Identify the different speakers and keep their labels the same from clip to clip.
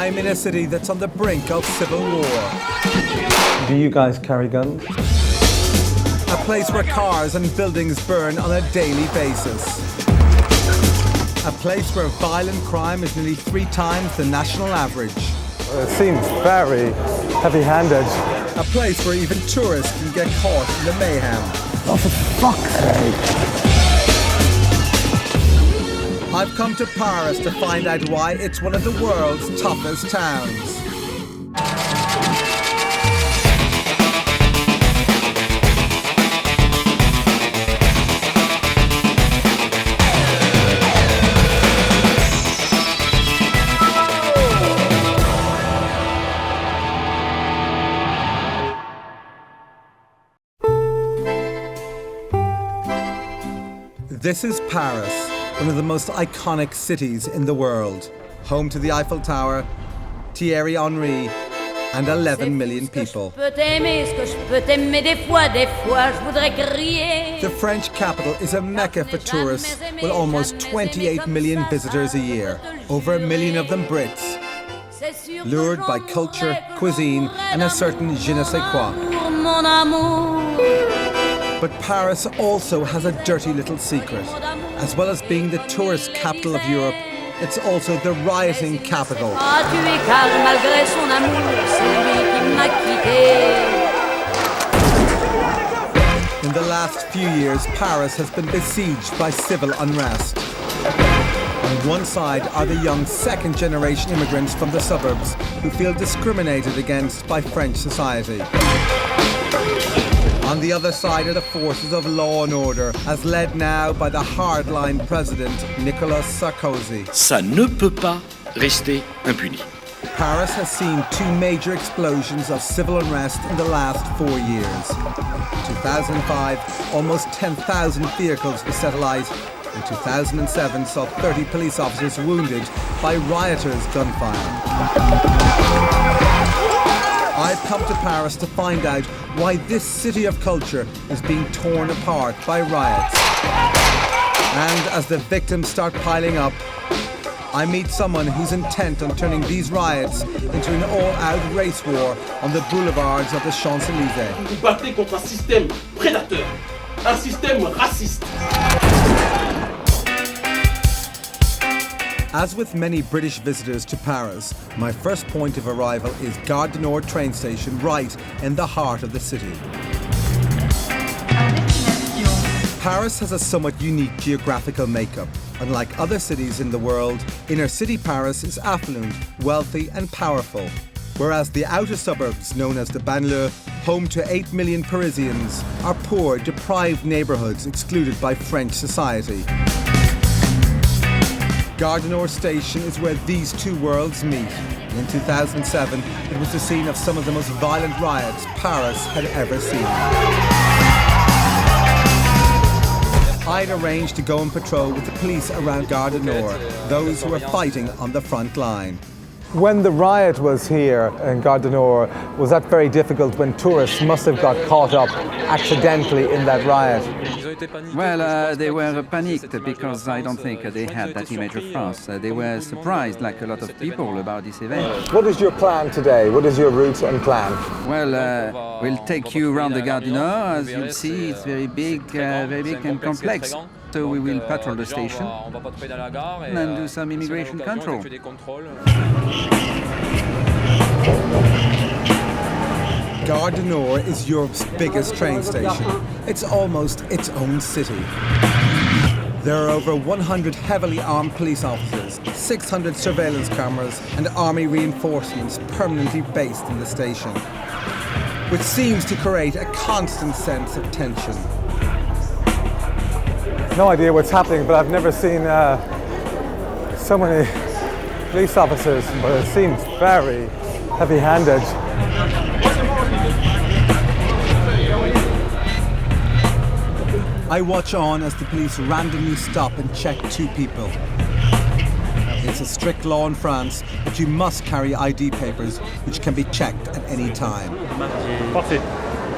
Speaker 1: I'm in a city that's on the brink of civil war.
Speaker 2: Do you guys carry guns?
Speaker 1: A place where cars and buildings burn on a daily basis. A place where violent crime is nearly 3 times the national average.
Speaker 2: It seems very heavy-handed.
Speaker 1: A place where even tourists can get caught in the mayhem.
Speaker 2: Oh, for fuck's sake!
Speaker 1: I've come to Paris to find out why it's one of the world's toughest towns. This is Paris, one of the most iconic cities in the world. Home to the Eiffel Tower, Thierry Henry, and 11 million people. The French capital is a mecca for tourists with almost 28 million visitors a year, over 1 million of them Brits, lured by culture, cuisine, and a certain je ne sais quoi. But Paris also has a dirty little secret. As well as being the tourist capital of Europe, it's also the rioting capital. In the last few years, Paris has been besieged by civil unrest. On one side are the young second-generation immigrants from the suburbs who feel discriminated against by French society. On the other side are the forces of law and order, as led now by the hardline president, Nicolas Sarkozy.
Speaker 3: Ça ne peut pas rester impuni.
Speaker 1: Paris has seen 2 major explosions of civil unrest in the last 4 years. In 2005, almost 10,000 vehicles were set alight. In 2007, saw 30 police officers wounded by rioters' gunfire. I've come to Paris to find out why this city of culture is being torn apart by riots. And as the victims start piling up, I meet someone who's intent on turning these riots into an all-out race war on the boulevards of the Champs-Élysées.
Speaker 4: Vous vous battez contre un système prédateur, un système raciste.
Speaker 1: As with many British visitors to Paris, my first point of arrival is Gare du Nord train station, right in the heart of the city. Paris has a somewhat unique geographical makeup. Unlike other cities in the world, inner city Paris is affluent, wealthy and powerful, whereas the outer suburbs, known as the banlieue, home to 8 million Parisians, are poor, deprived neighbourhoods excluded by French society. Gare du Nord station is where these 2 worlds meet. In 2007, it was the scene of some of the most violent riots Paris had ever seen. I'd arranged to go and patrol with the police around Gare du Nord, those who were fighting on the front line.
Speaker 2: When the riot was here in Gare du Nord, was that very difficult when tourists must have got caught up accidentally in that riot?
Speaker 5: Well, they were panicked because I don't think they had that image of France. They were surprised, like a lot of people, about this event.
Speaker 2: What is your plan today? What is your route and plan?
Speaker 5: Well, we'll take you around the Gare du Nord. As you'll see, it's very big and complex. So we will patrol the station and then do some immigration control.
Speaker 1: Gare du Nord is Europe's biggest train station. It's almost its own city. There are over 100 heavily armed police officers, 600 surveillance cameras and army reinforcements permanently based in the station, which seems to create a constant sense of tension.
Speaker 2: No idea what's happening, but I've never seen so many police officers, but it seems very heavy-handed.
Speaker 1: I watch on as the police randomly stop and check 2 people. It's a strict law in France that you must carry ID papers, which can be checked at any time.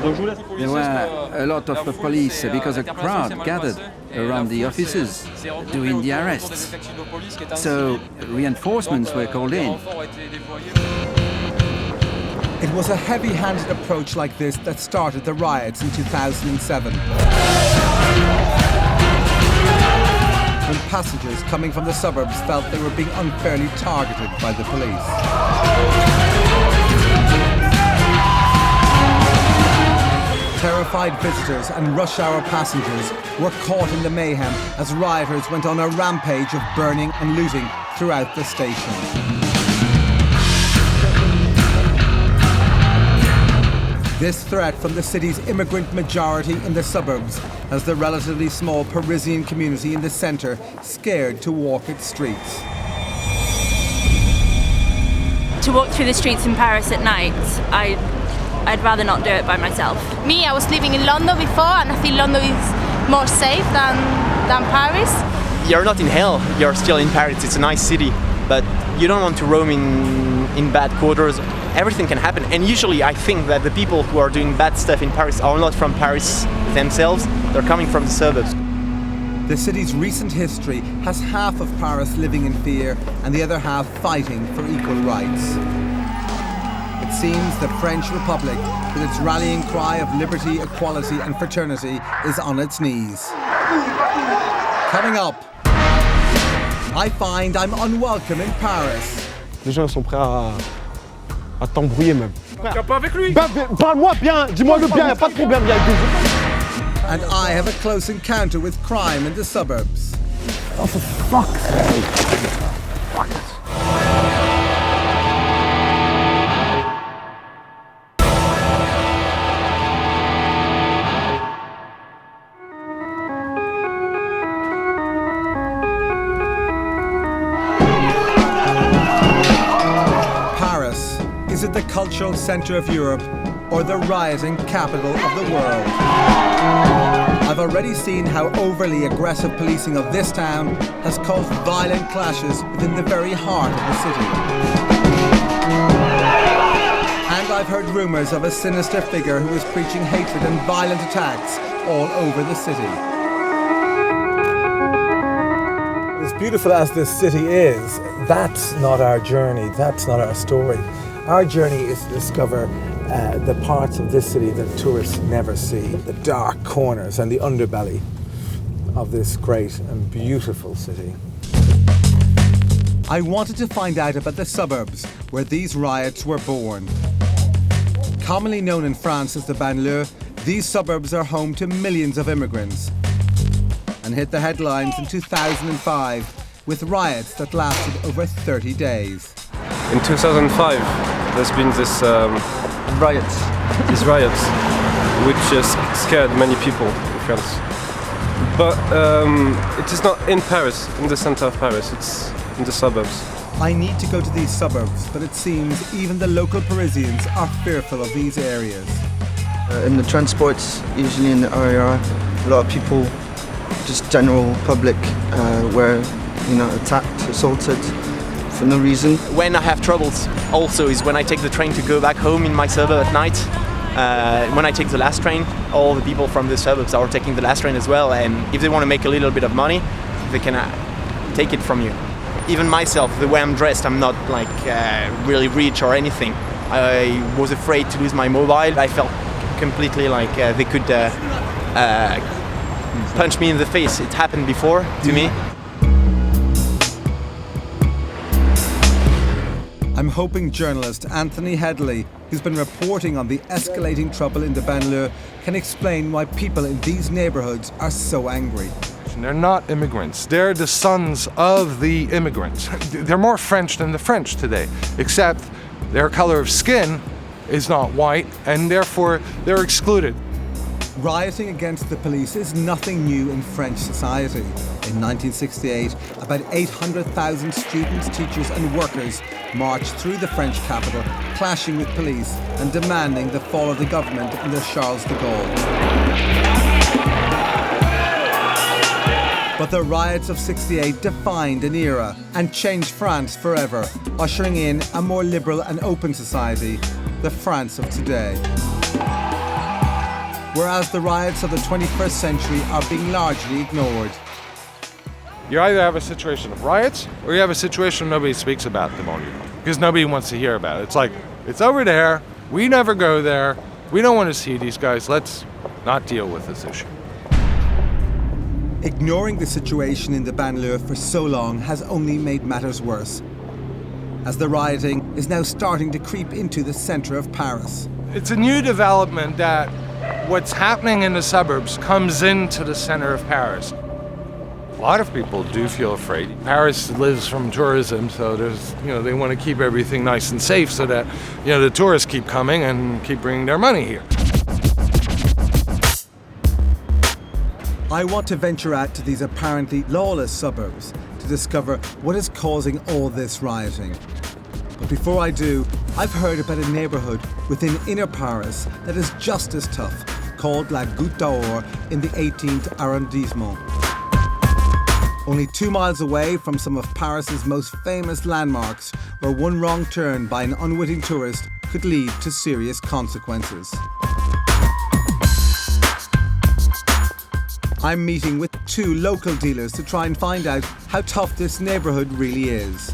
Speaker 5: There were a lot of police because a crowd gathered. around the offices, doing the arrests. So reinforcements were called in.
Speaker 1: It was a heavy-handed approach like this that started the riots in 2007. When passengers coming from the suburbs felt they were being unfairly targeted by the police. Terrified visitors and rush hour passengers were caught in the mayhem as rioters went on a rampage of burning and looting throughout the station. This threat from the city's immigrant majority in the suburbs has the relatively small Parisian community in the centre scared to walk its streets.
Speaker 6: To walk through the streets in Paris at night, I'd rather not do it by myself.
Speaker 7: Me, I was living in London before, and I feel London is more safe than Paris.
Speaker 8: You're not in hell, you're still in Paris. It's a nice city, but you don't want to roam in bad quarters. Everything can happen, and usually I think that the people who are doing bad stuff in Paris are not from Paris themselves, they're coming from the suburbs.
Speaker 1: The city's recent history has half of Paris living in fear and the other half fighting for equal rights. It seems the French Republic, with its rallying cry of liberty, equality and fraternity, is on its knees. Coming up, I find I'm unwelcome in Paris.
Speaker 9: Les gens sont prêts à t'embrouiller même. T'as pas avec lui? Parle-moi bien, dis-moi le bien, y a pas de problème.
Speaker 1: And I have a close encounter with crime in the suburbs.
Speaker 9: Oh, for fuck's sake. Fuck it.
Speaker 1: Paris, is it the cultural centre of Europe or the rioting capital of the world? I've already seen how overly aggressive policing of this town has caused violent clashes within the very heart of the city. And I've heard rumours of a sinister figure who is preaching hatred and violent attacks all over the city.
Speaker 2: As beautiful as this city is, that's not our journey, that's not our story. Our journey is to discover the parts of this city that tourists never see, the dark corners and the underbelly of this great and beautiful city.
Speaker 1: I wanted to find out about the suburbs where these riots were born. Commonly known in France as the banlieue, these suburbs are home to millions of immigrants and hit the headlines in 2005 with riots that lasted over 30 days.
Speaker 10: In 2005, there's been these riots, which just scared many people in France. But it is not in Paris, in the center of Paris, it's in the suburbs.
Speaker 1: I need to go to these suburbs, but it seems even the local Parisians are fearful of these areas.
Speaker 11: In the transports, usually in the area, a lot of people, just general public, were attacked, assaulted for no reason.
Speaker 8: When I have troubles also is when I take the train to go back home in my suburb at night. When I take the last train, all the people from the suburbs are taking the last train as well, and if they want to make a little bit of money, they can take it from you. Even myself, the way I'm dressed, I'm not like really rich or anything. I was afraid to lose my mobile. I felt completely like they could punch me in the face. It happened before to me.
Speaker 1: I'm hoping journalist Anthony Headley, who's been reporting on the escalating trouble in the banlieue, can explain why people in these neighbourhoods are so angry.
Speaker 12: They're not immigrants. They're the sons of the immigrants. They're more French than the French today, except their color of skin is not white, and therefore they're excluded.
Speaker 1: Rioting against the police is nothing new in French society. In 1968, about 800,000 students, teachers and workers marched through the French capital, clashing with police and demanding the fall of the government under Charles de Gaulle. But the riots of '68 defined an era and changed France forever, ushering in a more liberal and open society, the France of today. whereas the riots of the 21st century are being largely ignored.
Speaker 12: You either have a situation of riots or you have a situation nobody speaks about them all year because nobody wants to hear about it. It's like, it's over there, we never go there, we don't want to see these guys, let's not deal with this issue.
Speaker 1: Ignoring the situation in the banlieue for so long has only made matters worse, as the rioting is now starting to creep into the centre of Paris.
Speaker 12: It's a new development that what's happening in the suburbs comes into the centre of Paris. A lot of people do feel afraid. Paris lives from tourism, so there's, they want to keep everything nice and safe so that, the tourists keep coming and keep bringing their money here.
Speaker 1: I want to venture out to these apparently lawless suburbs to discover what is causing all this rioting. But before I do, I've heard about a neighbourhood within inner Paris that is just as tough, called La Goutte d'Or in the 18th arrondissement. Only 2 miles away from some of Paris's most famous landmarks, where one wrong turn by an unwitting tourist could lead to serious consequences. I'm meeting with 2 local dealers to try and find out how tough this neighbourhood really is.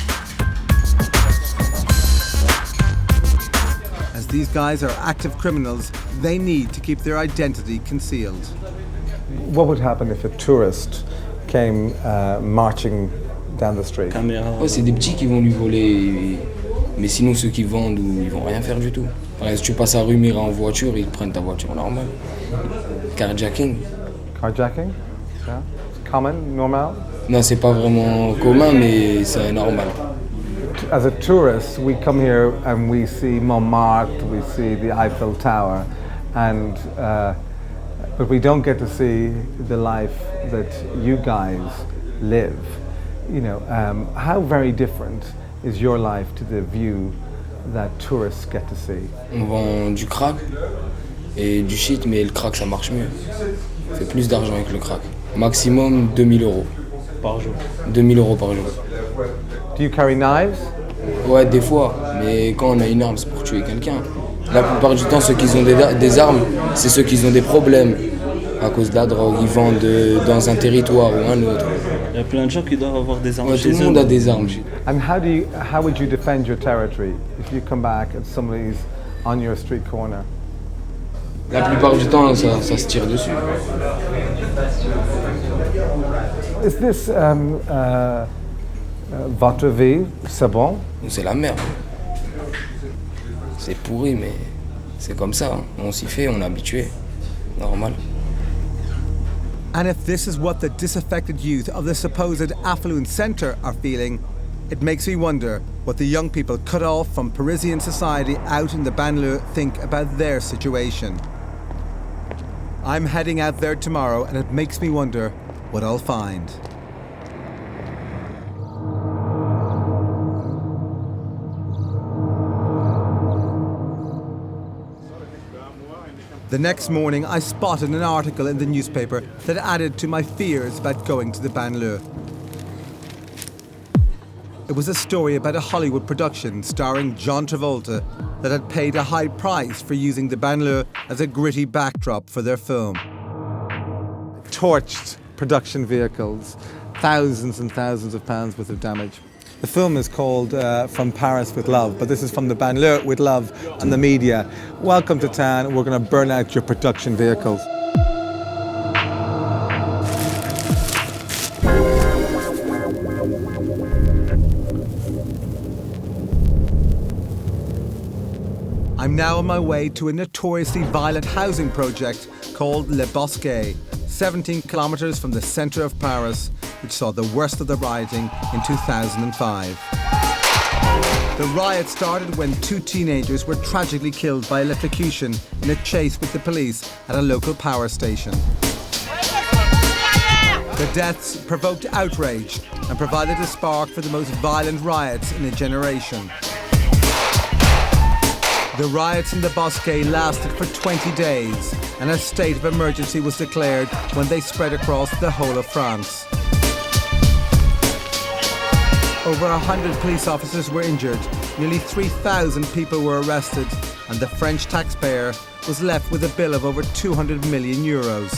Speaker 1: As these guys are active criminals, they need to keep their identity concealed.
Speaker 2: What would happen if a tourist came marching down the street?
Speaker 13: Ouais, c'est des petits qui vont lui voler, mais sinon ceux qui vendent, ils vont rien faire du tout. Par exemple, si tu passes à rue Mira en voiture, ils prennent ta voiture normal. Carjacking.
Speaker 2: Carjacking? Yeah. Common, normal?
Speaker 13: Non, c'est pas vraiment commun, mais c'est normal.
Speaker 2: As a tourist, we come here and we see Montmartre, we see the Eiffel Tower, and but we don't get to see the life that you guys live. How very different is your life to the view that tourists get to see?
Speaker 13: On vend du crack et du shit, mais le crack ça marche mieux. On fait plus d'argent avec le crack. Maximum 2000 € par jour. 2000 € par jour.
Speaker 2: Do you carry knives?
Speaker 13: Ouais, des fois, mais quand on a une arme, c'est pour tuer quelqu'un. La plupart du temps, ceux qui ont des armes, c'est ceux qui ont des problèmes à cause de la drogue. Ils vendent dans un territoire ou un autre.
Speaker 14: Il y a plein de gens qui doivent avoir des armes.
Speaker 13: Ouais, tout le monde a des armes.
Speaker 2: And how would you defend your territory if you come back and somebody's on your street corner?
Speaker 13: La plupart du temps, ça se tire dessus.
Speaker 2: Is this votre vie? C'est bon?
Speaker 13: C'est la merde. C'est pourri, mais c'est comme ça. Hein. On s'y fait, on est habitué. Normal.
Speaker 1: And if this is what the disaffected youth of the supposed affluent centre are feeling, it makes me wonder what the young people cut off from Parisian society out in the banlieue think about their situation. I'm heading out there tomorrow, and it makes me wonder what I'll find. The next morning, I spotted an article in the newspaper that added to my fears about going to the banlieue. It was a story about a Hollywood production starring John Travolta that had paid a high price for using the banlieue as a gritty backdrop for their film.
Speaker 2: Torched production vehicles, thousands and thousands of pounds worth of damage. The film is called From Paris with Love, but this is from the banlieue with love and the media. Welcome to town. We're going to burn out your production vehicles.
Speaker 1: I'm now on my way to a notoriously violent housing project called Le Bosquet, 17 kilometres from the centre of Paris, which saw the worst of the rioting in 2005. The riot started when 2 teenagers were tragically killed by electrocution in a chase with the police at a local power station. The deaths provoked outrage and provided a spark for the most violent riots in a generation. The riots in the Bosquet lasted for 20 days, and a state of emergency was declared when they spread across the whole of France. Over 100 police officers were injured, nearly 3,000 people were arrested, and the French taxpayer was left with a bill of over 200 million euros.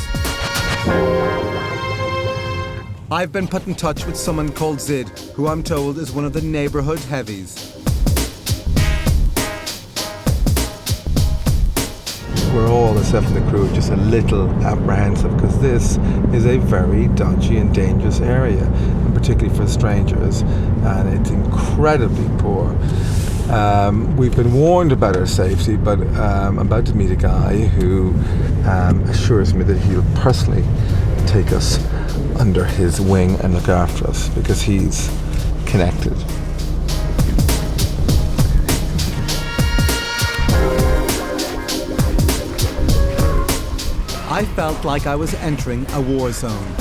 Speaker 1: I've been put in touch with someone called Zid, who I'm told is one of the neighbourhood heavies.
Speaker 2: We're all, except for the crew, just a little apprehensive because this is a very dodgy and dangerous area, and particularly for strangers, and it's incredibly poor. We've been warned about our safety, but I'm about to meet a guy who assures me that he'll personally take us under his wing and look after us because he's connected.
Speaker 1: I felt like I was entering a war zone.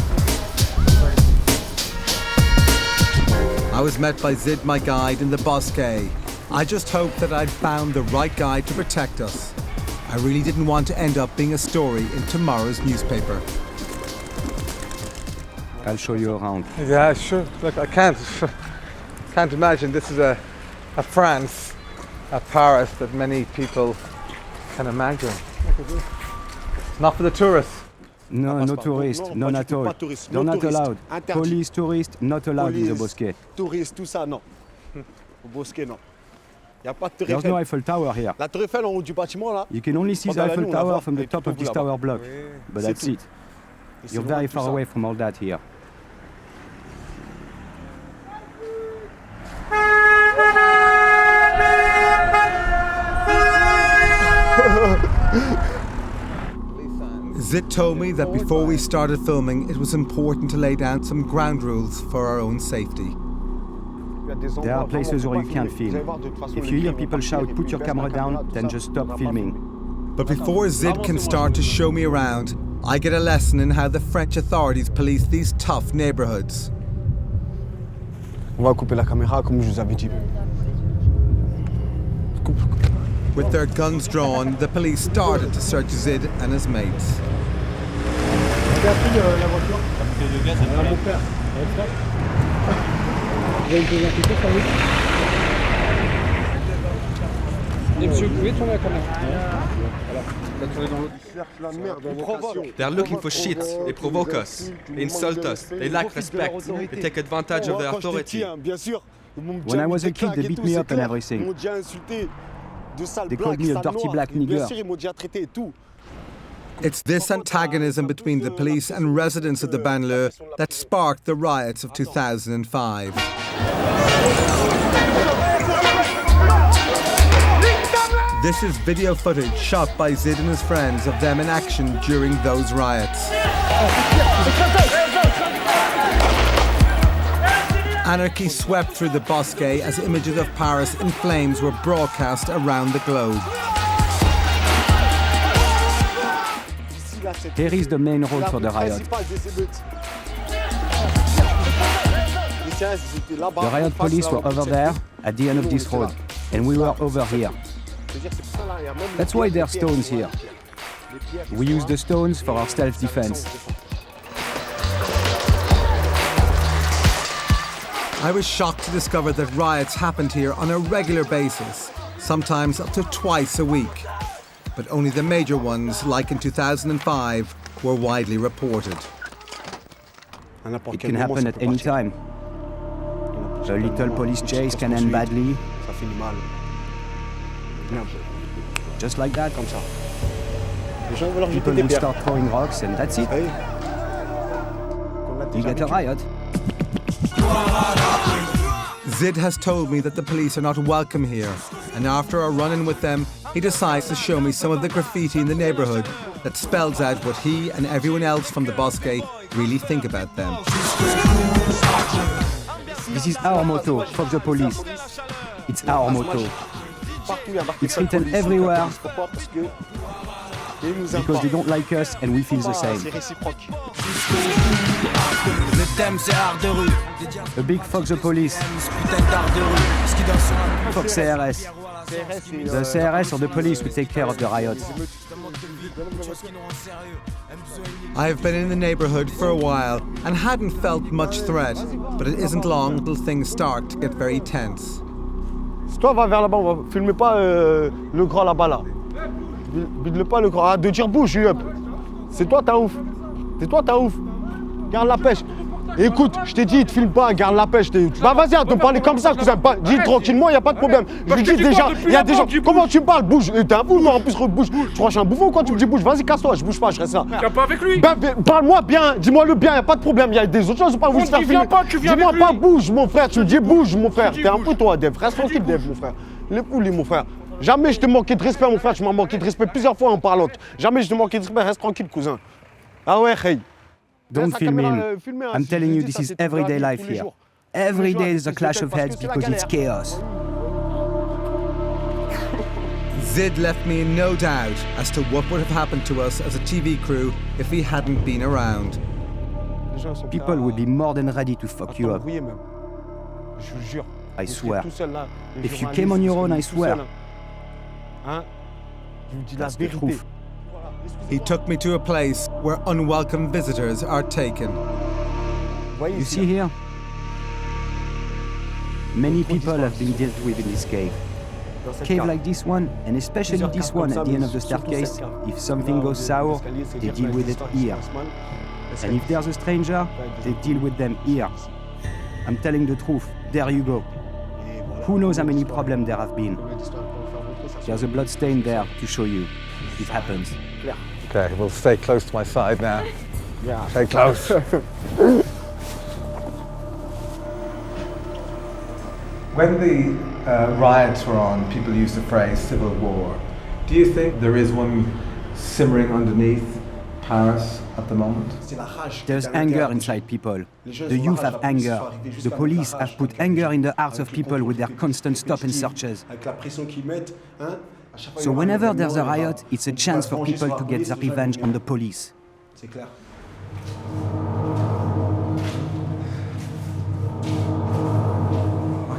Speaker 1: I was met by Zid, my guide, in the bosque. I just hoped that I'd found the right guy to protect us. I really didn't want to end up being a story in tomorrow's newspaper.
Speaker 15: I'll show you around.
Speaker 2: Yeah, sure. Look, I can't imagine this is a France, a Paris that many people can imagine. Not for the tourists.
Speaker 15: No, no tourists, none at all. They're not allowed. Police, tourists, not allowed in the bosque.
Speaker 9: Touristes, tout ça, non. Au bosquet, non. Il n'y a pas de tour
Speaker 15: There's
Speaker 9: Eiffel.
Speaker 15: no Eiffel Tower here.
Speaker 9: La tour Eiffel en haut du bâtiment, là.
Speaker 15: You can only see the Eiffel Tower from the top of this tower block. But that's it. You're very far away from all that here.
Speaker 1: Zid told me that before we started filming, it was important to lay down some ground rules for our own safety.
Speaker 15: There are places where you can't film. If you hear people shout, put your camera down, then just stop filming.
Speaker 1: But before Zid can start to show me around, I get a lesson in how the French authorities police these tough neighborhoods.
Speaker 9: On va couper la caméra comme je vous avais dit.
Speaker 1: With their guns drawn, the police started to search Zid and his mates.
Speaker 16: They're looking for shit. They provoke us. They insult us. They lack respect. They take advantage of their authority.
Speaker 15: When I was a kid, they beat me up and everything. They called me a dirty black nigger.
Speaker 1: It's this antagonism between the police and residents of the banlieue that sparked the riots of 2005. This is video footage shot by Zid and his friends of them in action during those riots. Anarchy swept through the bosque as images of Paris in flames were broadcast around the globe.
Speaker 15: Here is the main road for the riot. The riot police were over there at the end of this road, and we were over here. That's why there are stones here. We use the stones for our self-defense.
Speaker 1: I was shocked to discover that riots happened here on a regular basis, sometimes up to twice a week. But only the major ones, like in 2005, were widely reported.
Speaker 15: It can happen at any time. A little police chase can end badly. Just like that. People will start throwing rocks and that's it. You get a riot.
Speaker 1: Zid has told me that the police are not welcome here, and after a run-in with them, he decides to show me some of the graffiti in the neighborhood that spells out what he and everyone else from the bosque really think about them.
Speaker 15: This is our motto, fuck the police. It's our motto. It's written everywhere because they don't like us and we feel the same. A big fuck the police. Fuck CRS. The CRS or the police will take care of the riots.
Speaker 1: I have been in the neighborhood for a while and hadn't felt much threat, but it isn't long until things start to get very tense.
Speaker 9: Si toi va vers là-bas, on va filmer pas le grand là-bas là. Vide-le pas le grand. Ah, de dire bouge, up. C'est toi, t'as ouf. C'est toi, t'as ouf. Garde la pêche. Écoute, je t'ai dit, te filme pas, garde la pêche. Bah vas-y, arrête de me parler comme ça, cousin. Dis tranquillement, y a pas de problème. Je lui dis déjà, il y a des gens. Comment tu me parles? Bouge. T'es un bouffon, en plus, bouge. Tu crois que je suis un bouffon ou quoi? Tu me dis bouge, vas-y, casse-toi, je bouge pas, je reste là.
Speaker 17: Viens pas avec lui.
Speaker 9: Parle-moi bien, dis-moi le bien, y a pas de problème. Y a des autres choses, pas vous faire filmer. Dis-moi pas bouge, mon frère. Tu me dis bouge, mon frère. T'es un peu toi, Dev. Reste tranquille, Dev, mon frère. Les poulies, mon frère. Jamais je te manquais de respect, mon frère. Tu m'as manqué de respect plusieurs fois en parlant. Jamais je te manquais de respect. Reste tranquille, cousin. Ah ouais, hey.
Speaker 15: Don't film him. I'm telling you, this is everyday life here. Every day there's a clash of heads because it's chaos.
Speaker 1: Zid left me in no doubt as to what would have happened to us as a TV crew if he hadn't been around.
Speaker 15: People would be more than ready to fuck you up. I swear. If you came on your own, I swear. That's the truth.
Speaker 1: He took me to a place where unwelcome visitors are taken.
Speaker 15: You see here? Many people have been dealt with in this cave. Cave like this one, and especially this one at the end of the staircase, if something goes sour, they deal with it here. And if there's a stranger, they deal with them here. I'm telling the truth, there you go. Who knows how many problems there have been? There's a blood stain there to show you. It happens.
Speaker 2: Okay, we'll stay close to my side now.
Speaker 9: Yeah.
Speaker 2: Stay close. When the riots were on, people used the phrase civil war. Do you think there is one simmering underneath Paris at the moment?
Speaker 15: There's anger inside people. The youth have anger. The police have put anger in the hearts of people with their constant stop and searches. So whenever there's a riot, it's a chance for people to get their revenge on the police.
Speaker 2: I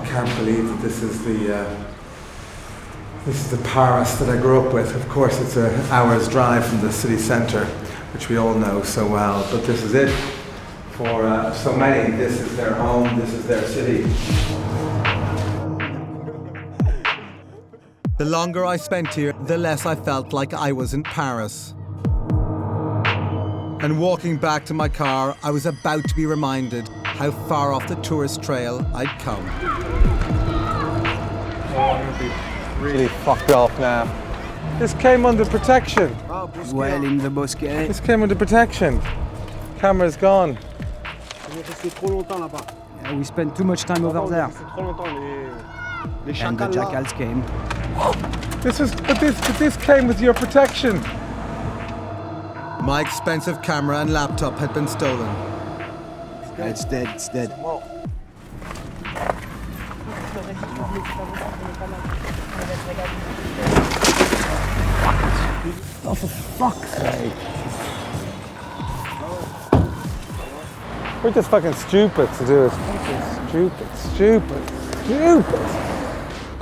Speaker 2: can't believe that this is the Paris that I grew up with. Of course, it's an hour's drive from the city centre, which we all know so well. But this is it for so many. This is their home. This is their city.
Speaker 1: The longer I spent here, the less I felt like I was in Paris. And walking back to my car, I was about to be reminded how far off the tourist trail I'd come.
Speaker 2: Oh, I'm gonna be really fucked off now. This came under protection.
Speaker 15: Well, in the bosque.
Speaker 2: This came under protection. Camera's gone.
Speaker 15: Yeah, we spent too much time over there. And the jackals came.
Speaker 2: But this came with your protection.
Speaker 1: My expensive camera and laptop had been stolen.
Speaker 15: It's dead, it's dead.
Speaker 2: Oh, for fuck's sake. We're just fucking stupid to do it. Stupid.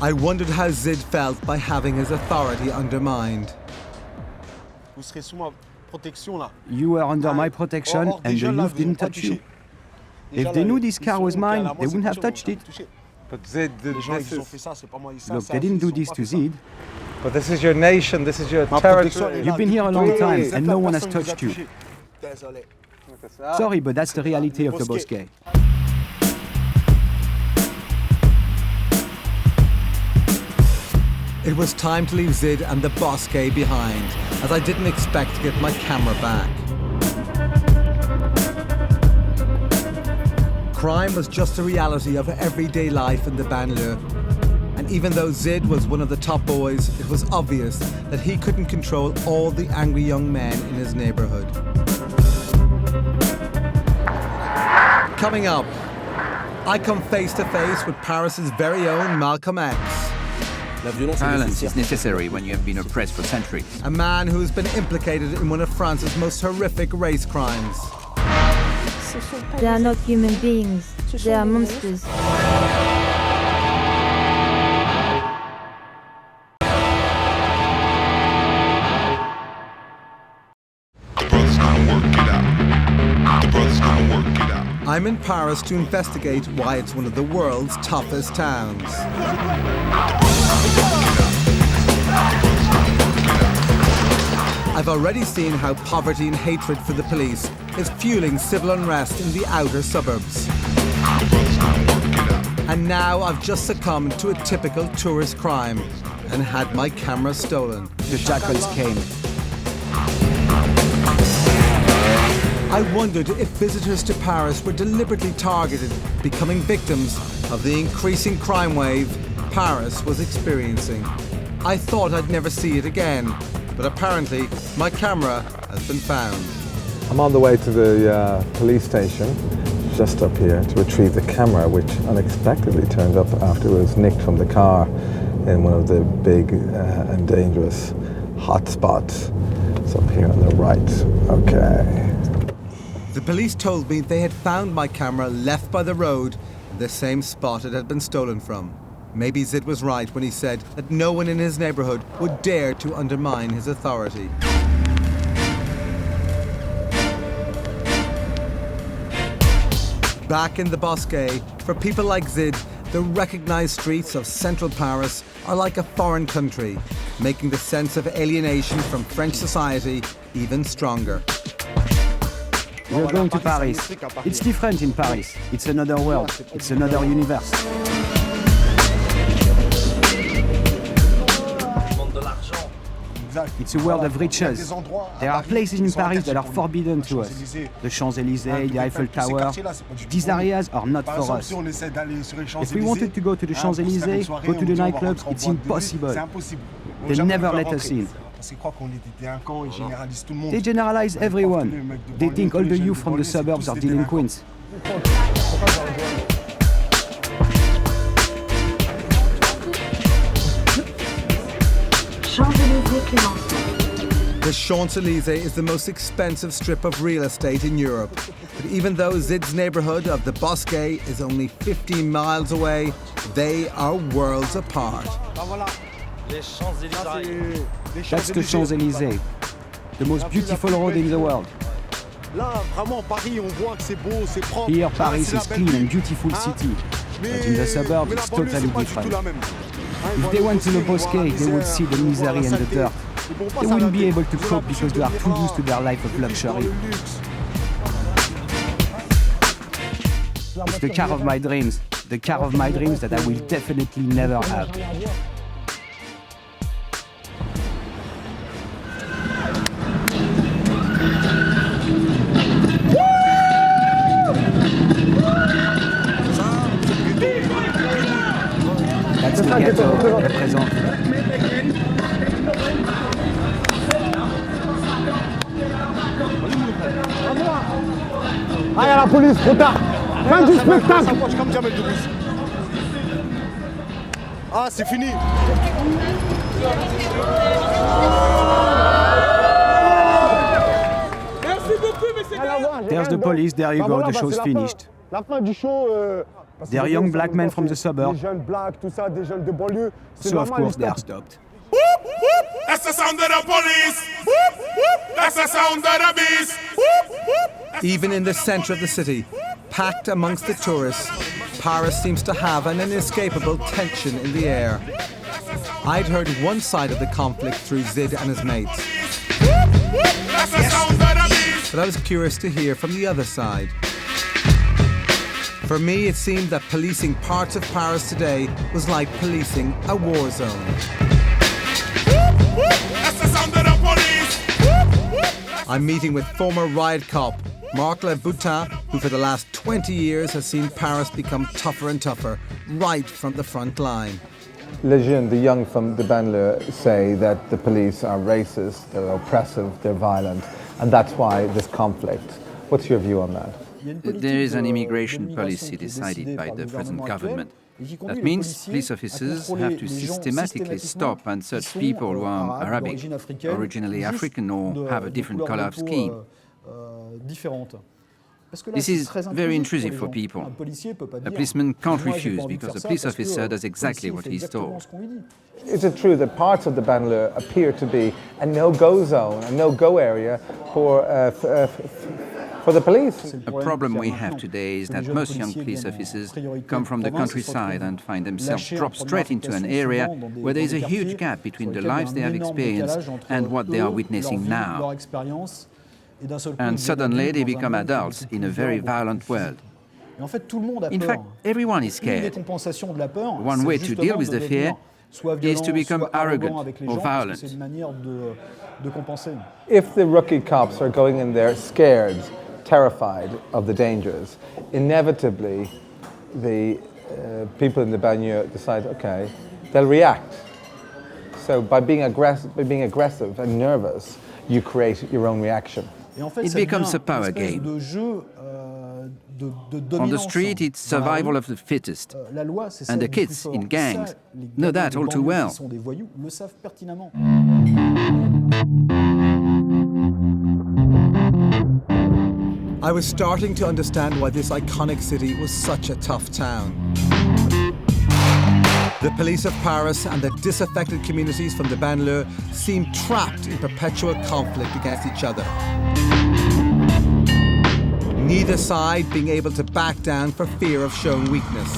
Speaker 1: I wondered how Zid felt by having his authority undermined.
Speaker 15: You were under my protection and the youth didn't touch you. If they knew this car was mine, they wouldn't have touched it.
Speaker 2: But Zid,
Speaker 15: Look, they didn't do this to Zid.
Speaker 2: But this is your nation, this is your territory.
Speaker 15: You've been here a long time and no one has touched you. Sorry, but that's the reality of the bosque.
Speaker 1: It was time to leave Zid and the bosque behind, as I didn't expect to get my camera back. Crime was just a reality of everyday life in the banlieue. And even though Zid was one of the top boys, it was obvious that he couldn't control all the angry young men in his neighborhood. Coming up, I come face to face with Paris's very own Malcolm X.
Speaker 5: Violence is necessary when you have been oppressed for centuries.
Speaker 1: A man who's been implicated in one of France's most horrific race crimes.
Speaker 18: They are not human beings, they are monsters.
Speaker 1: I'm in Paris to investigate why it's one of the world's toughest towns. I've already seen how poverty and hatred for the police is fueling civil unrest in the outer suburbs. And now I've just succumbed to a typical tourist crime and had my camera stolen.
Speaker 15: The jackals came.
Speaker 1: I wondered if visitors to Paris were deliberately targeted, becoming victims of the increasing crime wave Paris was experiencing. I thought I'd never see it again, but apparently my camera has been found.
Speaker 2: I'm on the way to the police station, just up here, to retrieve the camera, which unexpectedly turned up after it was nicked from the car in one of the big and dangerous hotspots. It's up here on the right. Okay.
Speaker 1: The police told me they had found my camera left by the road, the same spot it had been stolen from. Maybe Zid was right when he said that no one in his neighborhood would dare to undermine his authority. Back in the Bosquet, for people like Zid, the recognized streets of central Paris are like a foreign country, making the sense of alienation from French society even stronger.
Speaker 15: We're going to Paris. It's different in Paris. It's another world. It's another universe. It's a world of riches. There are places in Paris that are forbidden to us. The Champs-Élysées, the Eiffel Tower. These areas are not for us. If we wanted to go to the Champs-Élysées, go to the nightclubs, it's impossible. They never let us in. They generalize everyone. They think all the youth from the suburbs are delinquents.
Speaker 1: The Champs-Élysées is the most expensive strip of real estate in Europe. But even though Zid's neighborhood of the Bosquet is only 15 miles away, they are worlds apart.
Speaker 15: That's the Champs-Élysées, the most beautiful road in the world. Here, Paris is clean and beautiful city, but in the suburbs, it's totally different. If they went to the Bosquet, they would see the misery and the dirt. They wouldn't be able to cope because they are too used to their life of luxury. It's the car of my dreams, the car of my dreams that I will definitely never have. That's the ghetto represent.
Speaker 9: Ah, il y a la police, trop tard. Fin du spectacle. Ah, c'est fini.
Speaker 15: There's the police, there you go, the show's finished.
Speaker 9: La fin du show.
Speaker 15: They are young black men from the suburbs.
Speaker 9: Des jeunes blacks, tout ça, des jeunes de banlieue.
Speaker 15: So of course they are stopped.
Speaker 17: That's the sound of the police. That's the sound of the beast.
Speaker 1: Even in the center of the city, packed amongst the tourists, Paris seems to have an inescapable tension in the air. I'd heard one side of the conflict through Zid and his mates. But I was curious to hear from the other side. For me, it seemed that policing parts of Paris today was like policing a war zone. I'm meeting with former riot cop Marc Leboutin, who for the last 20 years has seen Paris become tougher and tougher, right from the front line.
Speaker 2: Les jeunes, the young from the banlieue, say that the police are racist, they're oppressive, they're violent, and that's why this conflict. What's your view on that?
Speaker 5: There is an immigration policy decided by the present government. That means police officers have to systematically stop and search people who are Arabic, originally African, or have a different color of skin. This is very intrusive for people. A policeman can't refuse because the police officer does exactly what he's told.
Speaker 2: Is it true that parts of the banlieue appear to be a no-go zone, a no-go area for For the police,
Speaker 5: A problem we have today is that most young police officers come from the countryside and find themselves dropped straight into an area where there is a huge gap between the lives they have experienced and what they are witnessing now. And suddenly they become adults in a very violent world. In fact, everyone is scared. One way to deal with the fear is to become arrogant or violent.
Speaker 2: if the rookie cops are going in there scared, terrified of the dangers, inevitably the people in the banlieue decide, okay, they'll react. So by being aggressive and nervous, you create your own reaction.
Speaker 5: It becomes a power game. On the street, it's survival of the fittest. And the kids in gangs know that all too well.
Speaker 1: I was starting to understand why this iconic city was such a tough town. The police of Paris and the disaffected communities from the banlieue seemed trapped in perpetual conflict against each other. Neither side being able to back down for fear of showing weakness.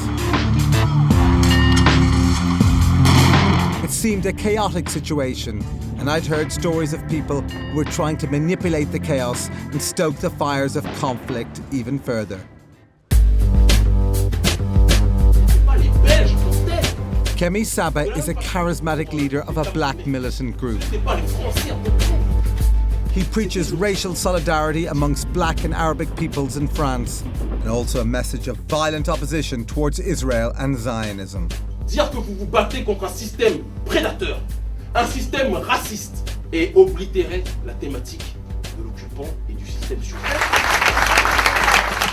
Speaker 1: It seemed a chaotic situation, and I'd heard stories of people who were trying to manipulate the chaos and stoke the fires of conflict even further. Kemi Saba is a charismatic leader of a black militant group. He preaches racial solidarity amongst black and Arabic peoples in France, and also a message of violent opposition towards Israel and Zionism.
Speaker 4: Dire que vous vous battez contre un système prédateur, un système raciste, et oblitérer la thématique de l'occupant et du système suffragette.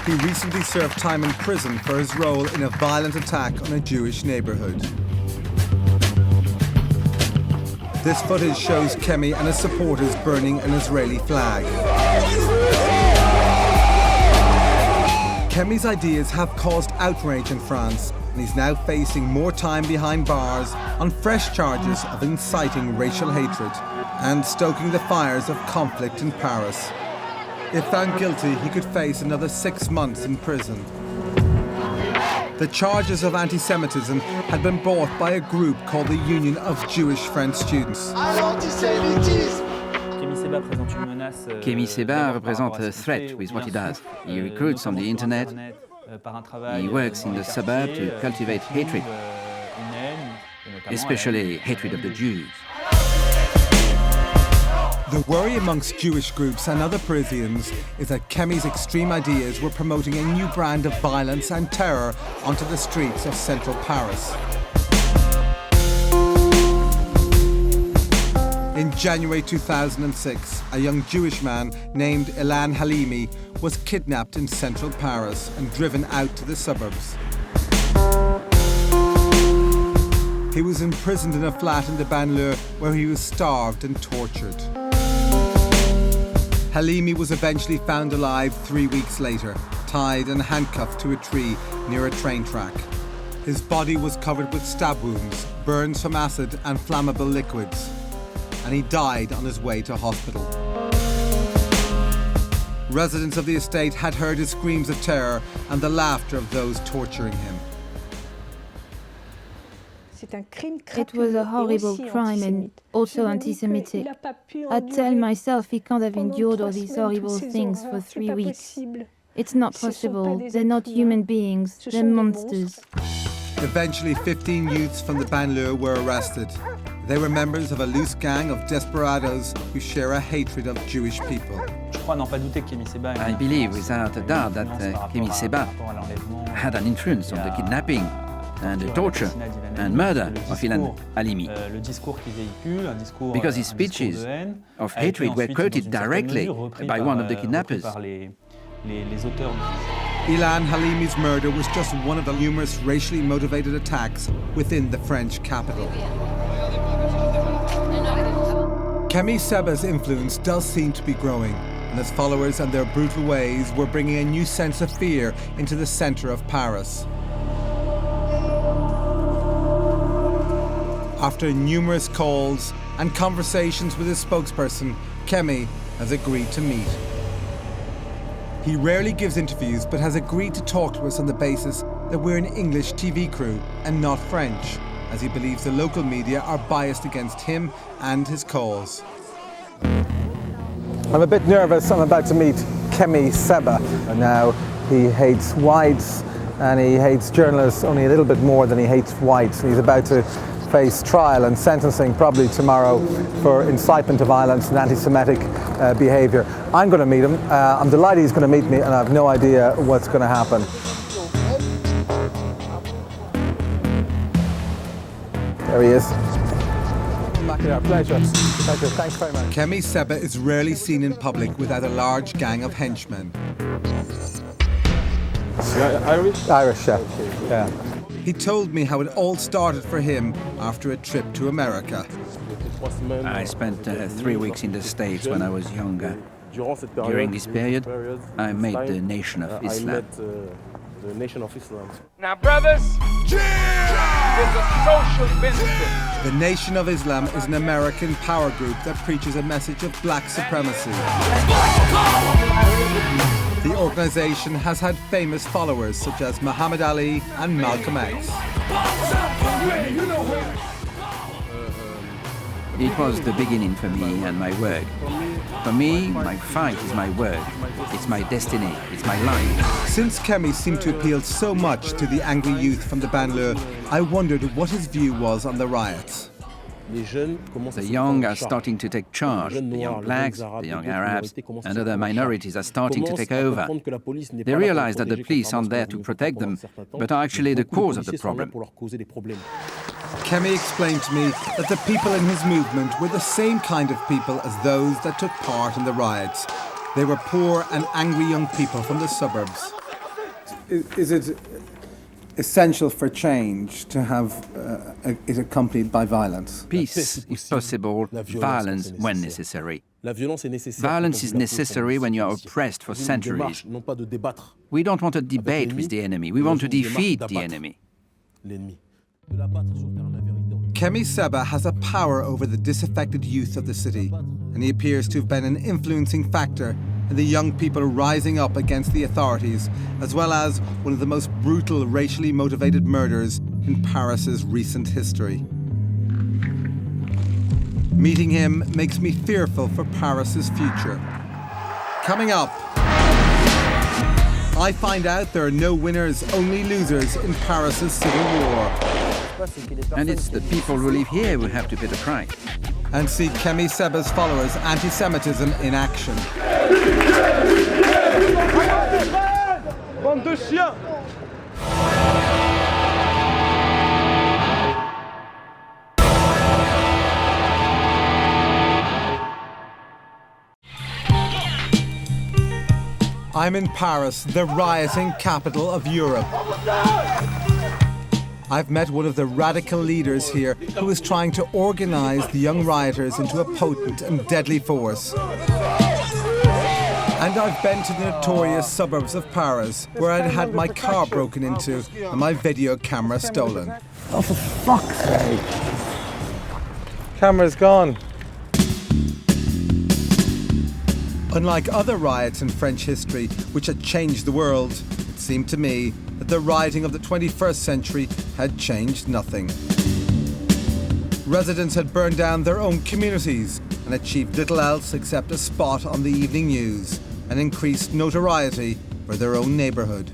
Speaker 1: He recently served time in prison for his role in a violent attack on a Jewish neighborhood. This footage shows Kemi and his supporters burning an Israeli flag. Kemi's ideas have caused outrage in France, and he's now facing more time behind bars on fresh charges of inciting racial hatred and stoking the fires of conflict in Paris. If found guilty, he could face another 6 months in prison. The charges of anti-Semitism had been brought by a group called the Union of Jewish French Students.
Speaker 5: Kemi Seba represents a threat with what he does. He recruits on the internet. He works in the suburb to cultivate hatred, especially hatred of the Jews.
Speaker 1: The worry amongst Jewish groups and other Parisians is that Kemi's extreme ideas were promoting a new brand of violence and terror onto the streets of central Paris. In January 2006, a young Jewish man named Ilan Halimi was kidnapped in central Paris and driven out to the suburbs. He was imprisoned in a flat in the banlieue where he was starved and tortured. Halimi was eventually found alive 3 weeks later, tied and handcuffed to a tree near a train track. His body was covered with stab wounds, burns from acid and flammable liquids, and he died on his way to hospital. Residents of the estate had heard his screams of terror and the laughter of those torturing him.
Speaker 18: It was a horrible crime and also anti-Semitic. I tell myself he can't have endured all these horrible things for 3 weeks. It's not possible. They're not human beings. They're monsters.
Speaker 1: Eventually, 15 youths from the banlieue were arrested. They were members of a loose gang of desperados who share a hatred of Jewish people.
Speaker 5: I believe without a doubt that Kemi Seba had an influence on the kidnapping and the torture and murder of Ilan Halimi. Because his speeches of hatred were quoted directly by one of the kidnappers.
Speaker 1: Ilan Halimi's murder was just one of the numerous racially motivated attacks within the French capital. Kemi Seba's influence does seem to be growing, and his followers and their brutal ways were bringing a new sense of fear into the center of Paris. After numerous calls and conversations with his spokesperson, Kemi has agreed to meet. He rarely gives interviews, but has agreed to talk to us on the basis that we're an English TV crew and not French, as he believes the local media are biased against him and his cause.
Speaker 2: I'm a bit nervous. I'm about to meet Kemi Seba. Now, he hates whites and he hates journalists only a little bit more than he hates whites. He's about to face trial and sentencing probably tomorrow for incitement to violence and anti-Semitic behaviour. I'm going to meet him. I'm delighted he's going to meet me, and I have no idea what's going to happen. There he is. MacIntyre, pleasure. Pleasure. Thanks very much.
Speaker 1: Kemi Seba is rarely seen in public without a large gang of henchmen.
Speaker 2: Irish? Irish, yeah. Yeah.
Speaker 1: He told me how it all started for him after a trip to America.
Speaker 5: I spent 3 weeks in the States when I was younger. During this period, I made the Nation of Islam.
Speaker 19: Now, brothers, there's a social benefit.
Speaker 1: The Nation of Islam is an American power group that preaches a message of black supremacy. The organization has had famous followers such as Muhammad Ali and Malcolm X.
Speaker 5: It was the beginning for me and my work. For me, my fight is my work. It's my destiny. It's my life.
Speaker 1: Since Kemi seemed to appeal so much to the angry youth from the banlieue, I wondered what his view was on the riots.
Speaker 5: The young are starting to take charge. The young blacks, the young Arabs, and other minorities are starting to take over. They realize that the police aren't there to protect them, but are actually the cause of the problem.
Speaker 1: Kemi explained to me that the people in his movement were the same kind of people as those that took part in the riots. They were poor and angry young people from the suburbs.
Speaker 2: Is it essential for change to have it accompanied by violence?
Speaker 5: Peace, if possible, violence when necessary. Violence is necessary when you are oppressed for centuries. We don't want to debate with the enemy, we want to defeat the enemy.
Speaker 1: Kemi Seba has a power over the disaffected youth of the city, and he appears to have been an influencing factor in the young people rising up against the authorities, as well as one of the most brutal racially motivated murders in Paris's recent history. Meeting him makes me fearful for Paris's future. Coming up, I find out there are no winners, only losers in Paris's civil war.
Speaker 5: And it's the people who live here who have to pay the price.
Speaker 1: And see Kemi Seba's followers' anti-Semitism in action.
Speaker 9: Bande de chiens!
Speaker 1: I'm in Paris, the rioting capital of Europe. I've met one of the radical leaders here who is trying to organize the young rioters into a potent and deadly force. And I've been to the notorious suburbs of Paris, where I'd had my car broken into and my video camera stolen.
Speaker 2: Oh, for fuck's sake. Camera's gone.
Speaker 1: Unlike other riots in French history, which had changed the world, it seemed to me that the rioting of the 21st century had changed nothing. Residents had burned down their own communities and achieved little else except a spot on the evening news and increased notoriety for their own neighbourhood.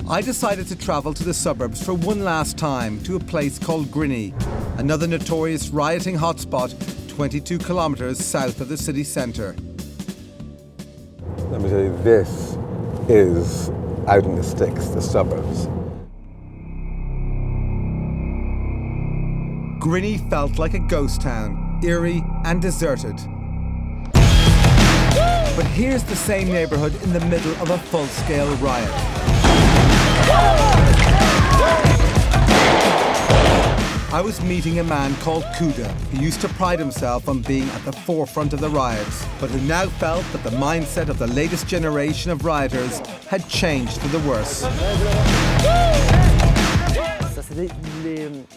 Speaker 1: I decided to travel to the suburbs for one last time to a place called Grigny, another notorious rioting hotspot 22 kilometres south of the city centre.
Speaker 2: Let me tell you, this is out in the sticks, the suburbs.
Speaker 1: Grigny felt like a ghost town, eerie and deserted. But here's the same neighbourhood in the middle of a full-scale riot. I was meeting a man called Kuda, who used to pride himself on being at the forefront of the riots, but who now felt that the mindset of the latest generation of rioters had changed for the worse.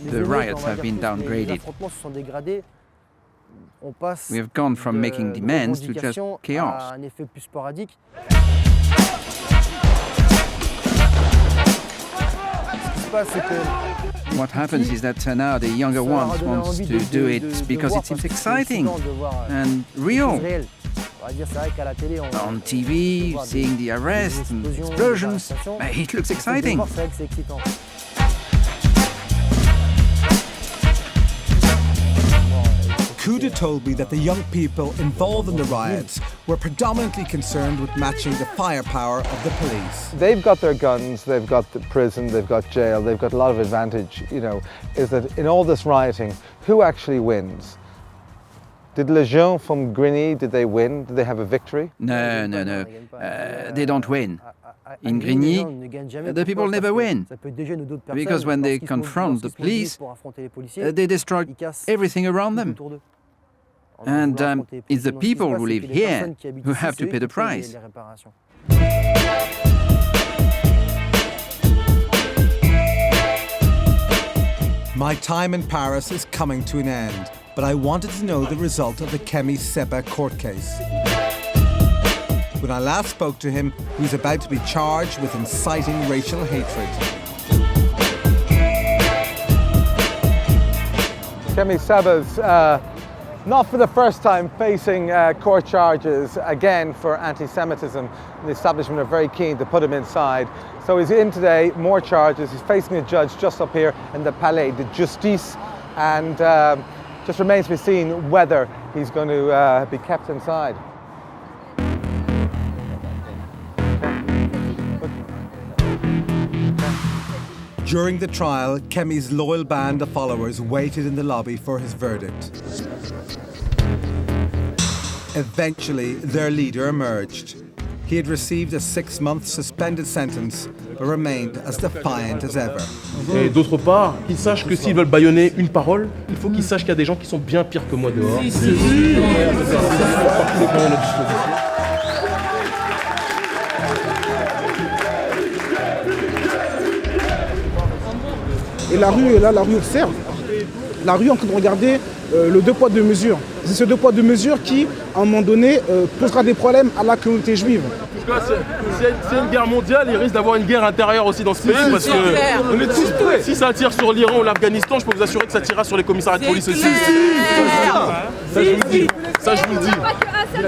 Speaker 5: The riots have been downgraded. We have gone from making demands to just chaos. What happens is that now the younger ones want to do it because it seems exciting and real. On TV, seeing the arrests and explosions, it looks exciting.
Speaker 1: Kuda told me that the young people involved in the riots were predominantly concerned with matching the firepower of the police.
Speaker 2: They've got their guns, they've got the prison, they've got jail, they've got a lot of advantage, is that in all this rioting, who actually wins? Did Les Gens from Grigny, did they win? Did they have a victory?
Speaker 5: No. They don't win. In Grigny, the people never win. Because when they confront the police, they destroy everything around them. And it's the people who live here who have to pay the price.
Speaker 1: My time in Paris is coming to an end, but I wanted to know the result of the Kemi Seba court case. When I last spoke to him, he was about to be charged with inciting racial hatred.
Speaker 2: Kemi Seba's not for the first time facing court charges again for anti-Semitism. The establishment are very keen to put him inside. So he's in today, more charges. He's facing a judge just up here in the Palais de Justice, and just remains to be seen whether he's going to be kept inside.
Speaker 1: During the trial, Kemi's loyal band of followers waited in the lobby for his verdict. Eventually, their leader emerged. He had received a 6-month suspended sentence, but remained as defiant as ever.
Speaker 4: Et d'autre part, qu'ils sachent que s'ils veulent bâillonner une parole, il faut qu'ils sachent qu'il y a des gens qui sont bien pires que moi dehors.
Speaker 20: Et la rue est là, la rue observe. La rue est en train de regarder le 2 poids 2 mesures. C'est ce 2 poids 2 mesures qui, à un moment donné, posera des problèmes à la communauté juive.
Speaker 4: C'est une guerre mondiale, il risque d'avoir une guerre intérieure aussi dans ce pays, parce que si ça tire sur l'Iran ou l'Afghanistan, je peux vous assurer que ça tirera sur les commissariats de police aussi. Ça, je vous le dis. Ça, je vous le dis.
Speaker 21: Il y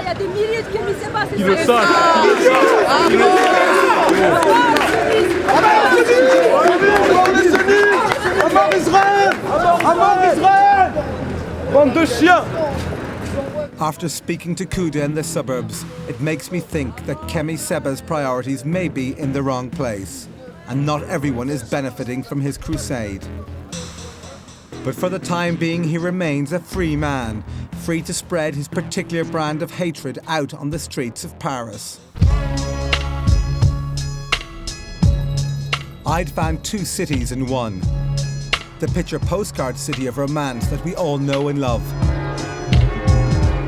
Speaker 21: a des milliers de Kemi Seba, c'est
Speaker 4: Qui le savent.
Speaker 20: Bande de chiens!
Speaker 1: After speaking to Kuda in the suburbs, it makes me think that Kemi Seba's priorities may be in the wrong place, and not everyone is benefiting from his crusade. But for the time being, he remains a free man, free to spread his particular brand of hatred out on the streets of Paris. I'd found 2 cities in one. The picture postcard city of romance that we all know and love.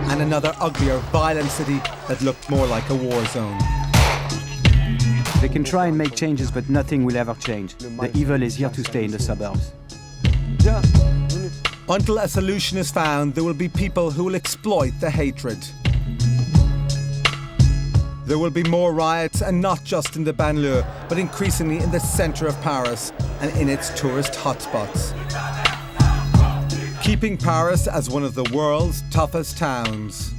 Speaker 1: And another uglier, violent city that looked more like a war zone.
Speaker 15: They can try and make changes, but nothing will ever change. The evil is here to stay in the suburbs.
Speaker 1: Until a solution is found, there will be people who will exploit the hatred. There will be more riots, and not just in the banlieue, but increasingly in the centre of Paris and in its tourist hotspots. Keeping Paris as one of the world's toughest towns.